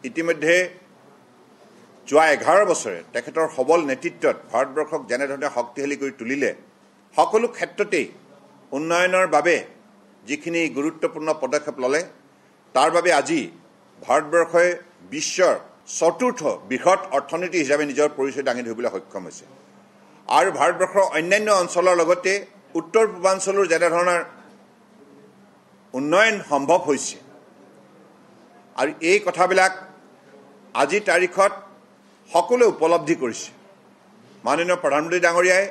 ইতিমধ্যে যোৱা 11 বছৰে তেখেতৰ সবল নেতৃত্বত ভাৰতবৰ্ষক যেনেধৰণে শক্তিশালী কৰি তুলিলে সকলো ক্ষেত্ৰতেই উন্নয়নৰ বাবে যিখিনি গুৰুত্বপূৰ্ণ পদক্ষেপ ল'লে তাৰ বাবে আজি ভাৰতবৰ্ষই বিশ্বৰ চতুৰ্থ বৃহৎ অৰ্থনীতি হিচাপে নিজৰ পৰিচয় দাঙি ধৰিবলৈ সক্ষম হৈছে আৰু ভাৰতবৰ্ষৰ অন্যান্য অঞ্চলৰ লগতে উত্তৰ পূৰ্বাঞ্চলৰ যেনেধৰণৰ উন্নয়ন সম্ভৱ হৈছে আৰু এই কথাবিলাক আজি তাৰিখত সকলোৱে উপলব্ধি কৰিছে মাননীয় প্ৰধানমন্ত্ৰী ডাঙৰীয়াই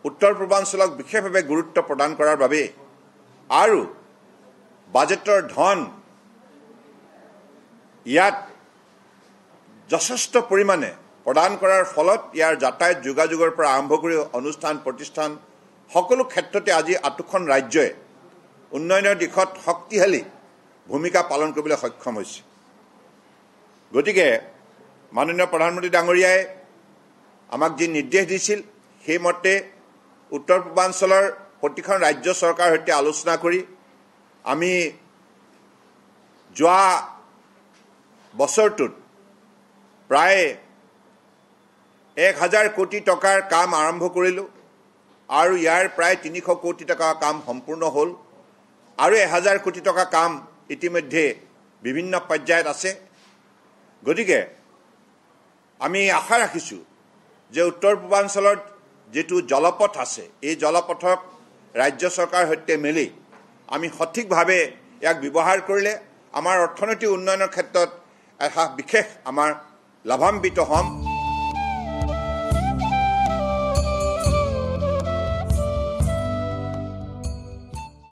উত্তৰ পূৰ্বাঞ্চলক বিশেষভাৱে গুৰুত্ব প্ৰদান কৰাৰ বাবে আৰু বাজেটৰ ধন ইয়াত যথেষ্ট পৰিমাণে প্ৰদান কৰাৰ ফলত ইয়াৰ যাতায়াত যোগাযোগৰ পৰা আৰম্ভ কৰি অনুষ্ঠান প্ৰতিষ্ঠান সকলো ক্ষেত্ৰতে আজি আঠখন ৰাজ্যই উন্নয়নৰ দিশত শক্তিশালী ভূমিকা পালন কৰিবলৈ সক্ষম হৈছে গতিকে মাননীয় প্ৰধানমন্ত্ৰী ডাঙৰীয়াই আমাক যি নিৰ্দেশ দিছিল সেইমতে উত্তৰ পূৰ্বাঞ্চলৰ প্ৰতিখন ৰাজ্য চৰকাৰৰ সৈতে আলোচনা কৰি আমি যোৱা বছৰটোত প্ৰায় 1000 কোটি টকাৰ কাম আৰম্ভ কৰিলোঁ আৰু ইয়াৰ প্ৰায় 300 কোটি টকাৰ কাম সম্পূৰ্ণ হ'ল আৰু 1000 কোটি টকা কাম ইতিমধ্যে বিভিন্ন পৰ্যায়ত আছে গতিকে আমি আশা ৰাখিছোঁ যে উত্তৰ পূৰ্বাঞ্চলত যেটো জলপথ আছে এই জলপথক ৰাজ্য চৰকাৰৰ সৈতে মিলি আমি সঠিকভাৱে ইয়াক ব্যৱহাৰ কৰিলে আমাৰ অৰ্থনৈতিক উন্নয়নৰ ক্ষেত্ৰত এটা বিশেষ আমাৰ লাভান্বিত হ'ম